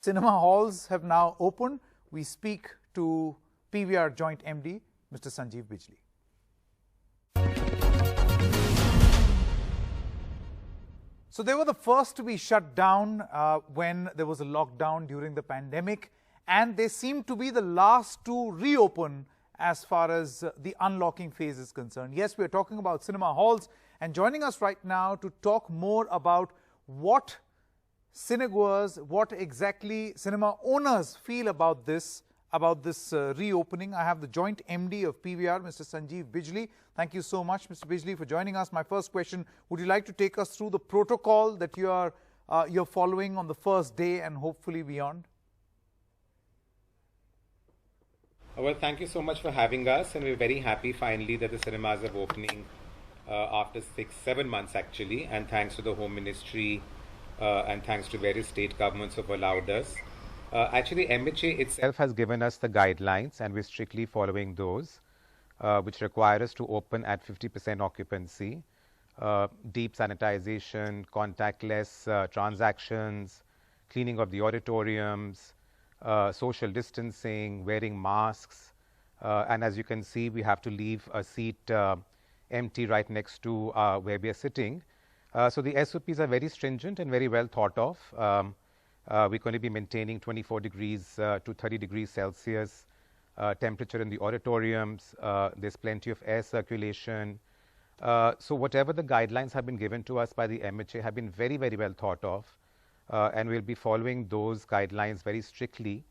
Cinema halls have now opened. We speak to PVR Joint MD, Mr. Sanjeev Bijli. So they were the first to be shut down when there was a lockdown during the pandemic, and they seem to be the last to reopen as far as the unlocking phase is concerned. Yes, we are talking about cinema halls, and joining us right now to talk more about what cinegoers, what exactly cinema owners feel about this reopening. I have the Joint MD of PVR, Mr. Sanjeev Bijli. Thank you so much, Mr. Bijli, for joining us. My first question, would you like to take us through the protocol that you're following on the first day and hopefully beyond? Well, thank you so much for having us, and we're very happy finally that the cinemas are opening after 6-7 months actually, and thanks to the Home Ministry and thanks to various state governments who have allowed us. Actually, MHA itself has given us the guidelines, and we're strictly following those, which require us to open at 50% occupancy, deep sanitization, contactless transactions, cleaning of the auditoriums, social distancing, wearing masks, and as you can see, we have to leave a seat empty right next to where we are sitting. So the SOPs are very stringent and very well thought of. We're going to be maintaining 24 degrees to 30 degrees Celsius temperature in the auditoriums. There's plenty of air circulation. So whatever the guidelines have been given to us by the MHA have been very, very well thought of. And we'll be following those guidelines very strictly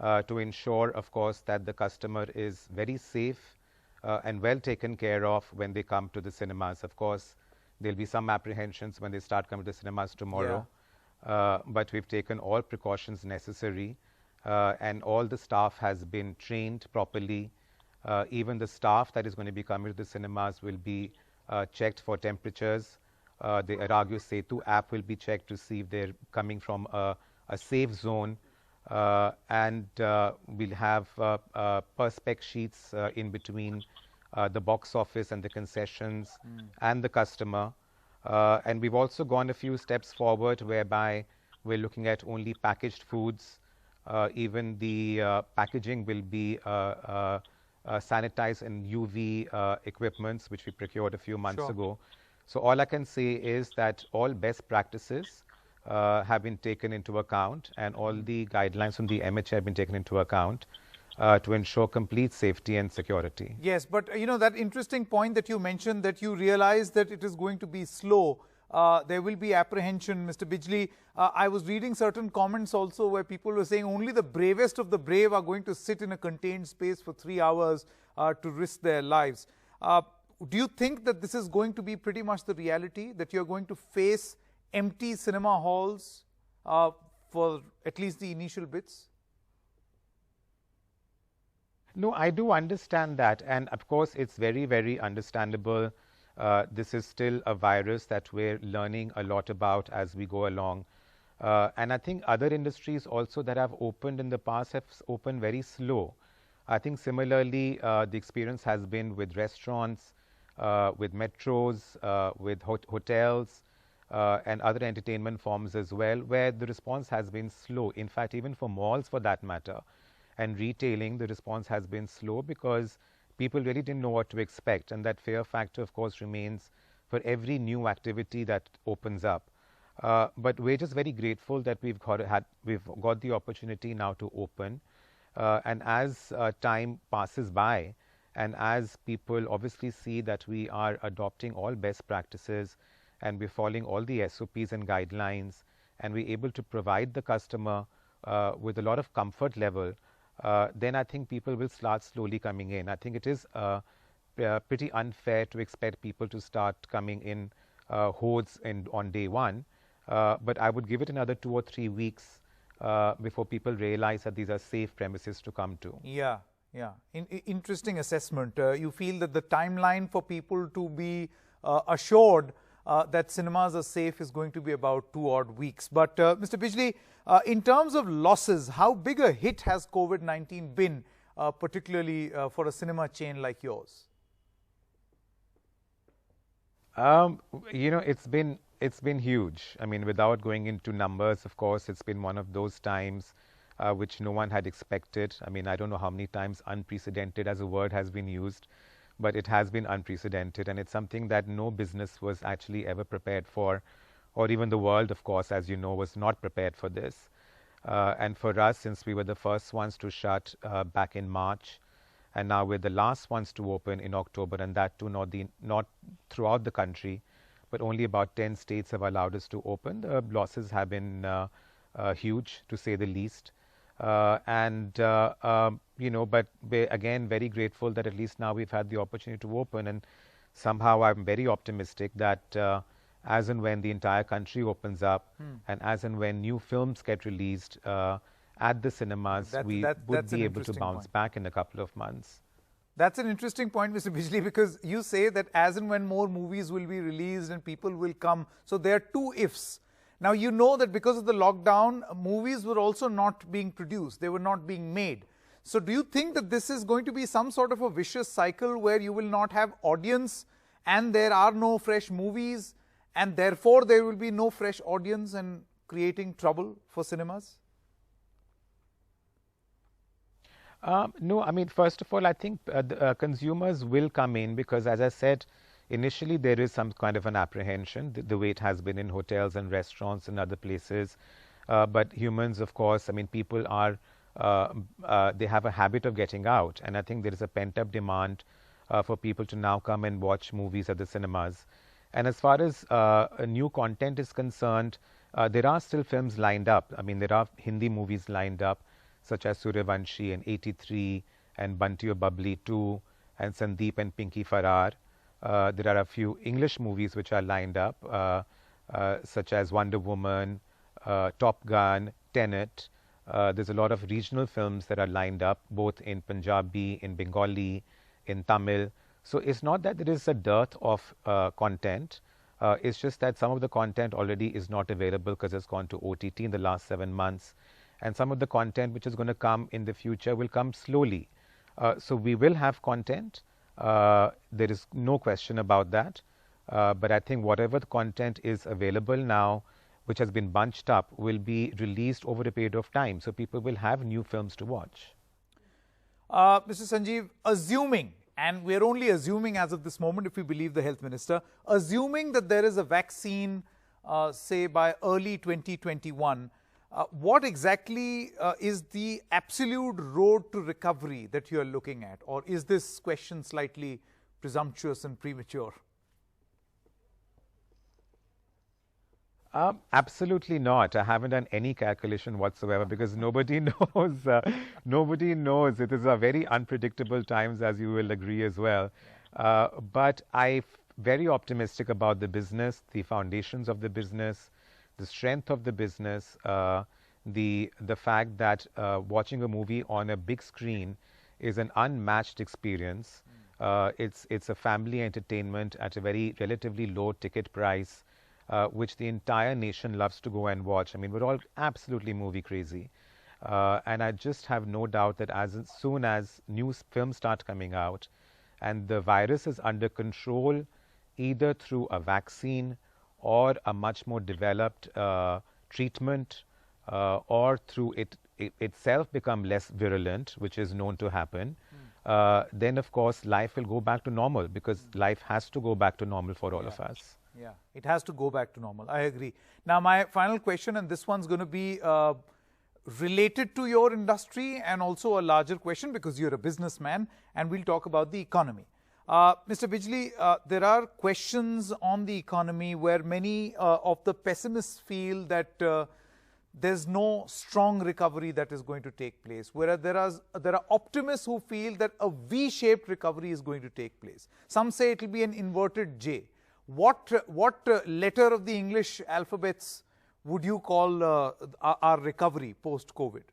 to ensure, of course, that the customer is very safe and well taken care of when they come to the cinemas. Of course, there'll be some apprehensions when they start coming to the cinemas tomorrow. Yeah. But we've taken all precautions necessary, and all the staff has been trained properly. Even the staff that is going to be coming to the cinemas will be checked for temperatures. The Aragyo Setu app will be checked to see if they're coming from a safe zone, and we'll have perspex sheets in between the box office and the concessions and the customer. And we've also gone a few steps forward whereby we're looking at only packaged foods. Even the packaging will be sanitized in UV equipments, which we procured a few months ago. So all I can say is that all best practices have been taken into account, and all the guidelines from the MHA have been taken into account to ensure complete safety and security. Yes, but you know, that interesting point that you mentioned, that you realize that it is going to be slow. There will be apprehension, Mr. Bijli. I was reading certain comments also where people were saying only the bravest of the brave are going to sit in a contained space for 3 hours to risk their lives. Do you think that this is going to be pretty much the reality, that you're going to face empty cinema halls for at least the initial bits? No, I do understand that, and of course it's very, very understandable. This is still a virus that we're learning a lot about as we go along. And I think other industries also that have opened in the past have opened very slow. I think similarly the experience has been with restaurants, with metros, with hotels and other entertainment forms as well, where the response has been slow. In fact, even for malls for that matter, and retailing, the response has been slow because people really didn't know what to expect, and that fear factor of course remains for every new activity that opens up. But we're just very grateful that we've got the opportunity now to open, and as time passes by, and as people obviously see that we are adopting all best practices and we're following all the SOPs and guidelines, and we're able to provide the customer with a lot of comfort level, then I think people will start slowly coming in. I think it is pretty unfair to expect people to start coming in hordes on day one, but I would give it another 2 or 3 weeks before people realize that these are safe premises to come to. Yeah. Interesting assessment. You feel that the timeline for people to be assured that cinemas are safe is going to be about 2 odd weeks. But Mr. Bijli, in terms of losses, how big a hit has COVID-19 been, particularly for a cinema chain like yours? You know, it's been it's been huge. I mean, without going into numbers, of course, it's been one of those times which no one had expected. I mean, I don't know how many times unprecedented as a word has been used, but it has been unprecedented, and it's something that no business was actually ever prepared for, or even the world, of course, as you know, was not prepared for this. And for us, since we were the first ones to shut back in March, and now we're the last ones to open in October, and that too not throughout the country, but only about 10 states have allowed us to open. The losses have been huge, to say the least. You know, but we're again very grateful that at least now we've had the opportunity to open, and somehow I'm very optimistic that as and when the entire country opens up and as and when new films get released at the cinemas, we would be able to bounce back in a couple of months. That's an interesting point, Mr. Bijli, because you say that as and when more movies will be released and people will come, so there are two ifs. Now, you know that because of the lockdown, movies were also not being produced. They were not being made. So do you think that this is going to be some sort of a vicious cycle where you will not have audience and there are no fresh movies and therefore there will be no fresh audience and creating trouble for cinemas? No, I mean, first of all, I think consumers will come in because, as I said, initially there is some kind of an apprehension, the way it has been in hotels and restaurants and other places. But humans, of course, I mean, people are, they have a habit of getting out. And I think there is a pent-up demand for people to now come and watch movies at the cinemas. And as far as new content is concerned, there are still films lined up. I mean, there are Hindi movies lined up, such as Suryavanshi and 83 and Bunty or Bubbly 2 and Sandeep and Pinky Farrar. There are a few English movies which are lined up, such as Wonder Woman, Top Gun, Tenet. There's a lot of regional films that are lined up, both in Punjabi, in Bengali, in Tamil. So it's not that there is a dearth of content. It's just that some of the content already is not available because it's gone to OTT in the last 7 months. And some of the content which is going to come in the future will come slowly. So we will have content. There is no question about that. But I think whatever the content is available now, which has been bunched up, will be released over a period of time. So people will have new films to watch. Mr. Sanjeev, assuming, and we're only assuming as of this moment if we believe the health minister, assuming that there is a vaccine, say by early 2021, what exactly is the absolute road to recovery that you are looking at? Or is this question slightly presumptuous and premature? Absolutely not. I haven't done any calculation whatsoever because nobody knows. Nobody knows. It is a very unpredictable times, as you will agree as well. But I'm very optimistic about the business, the foundations of the business, the strength of the business, the fact that watching a movie on a big screen is an unmatched experience. It's a family entertainment at a very relatively low ticket price, which the entire nation loves to go and watch. I mean, we're all absolutely movie crazy. And I just have no doubt that as soon as new films start coming out and the virus is under control, either through a vaccine or a much more developed treatment, or through it itself become less virulent, which is known to happen, then of course life will go back to normal because life has to go back to normal for all of us. Yeah, it has to go back to normal. I agree. Now, my final question, and this one's going to be related to your industry and also a larger question because you're a businessman, and we'll talk about the economy. Mr. Bijli, there are questions on the economy where many of the pessimists feel that there's no strong recovery that is going to take place, whereas there are optimists who feel that a V-shaped recovery is going to take place. Some say it will be an inverted J. What letter of the English alphabets would you call our recovery post-COVID?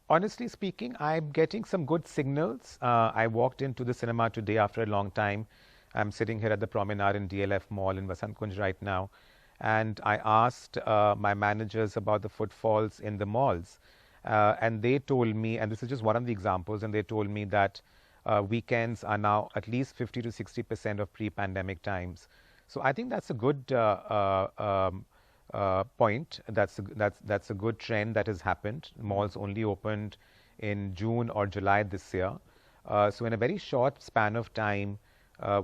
Honestly speaking, I'm getting some good signals. I walked into the cinema today after a long time. I'm sitting here at the Promenade in DLF Mall in Vasant Kunj right now. And I asked my managers about the footfalls in the malls. And they told me, and this is just one of the examples, and they told me that weekends are now at least 50 to 60% of pre-pandemic times. So I think that's a good point. That's a good trend that has happened. Malls only opened in June or July this year. So in a very short span of time,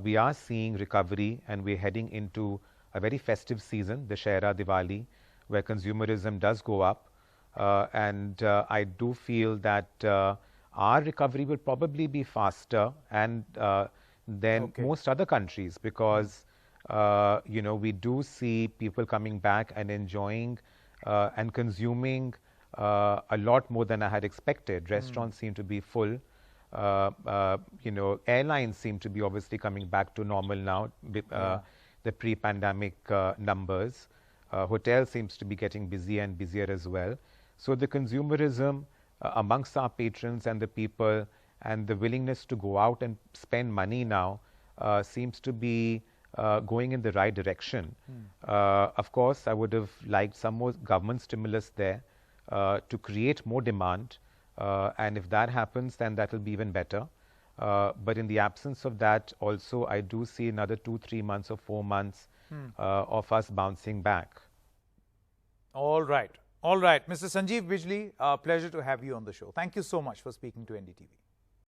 we are seeing recovery, and we're heading into a very festive season, the Dussehra, Diwali, where consumerism does go up. And I do feel that our recovery will probably be faster and than most other countries, because you know, we do see people coming back and enjoying and consuming a lot more than I had expected. Restaurants seem to be full. You know, airlines seem to be obviously coming back to normal now, the pre-pandemic numbers. Hotels seems to be getting busier and busier as well. So the consumerism amongst our patrons and the people, and the willingness to go out and spend money now seems to be going in the right direction. Of course, I would have liked some more government stimulus there to create more demand. And if that happens, then that will be even better. But in the absence of that, also, I do see another 2-3 months or 4 months of us bouncing back. All right. All right. Mr. Sanjeev Bijli, pleasure to have you on the show. Thank you so much for speaking to NDTV.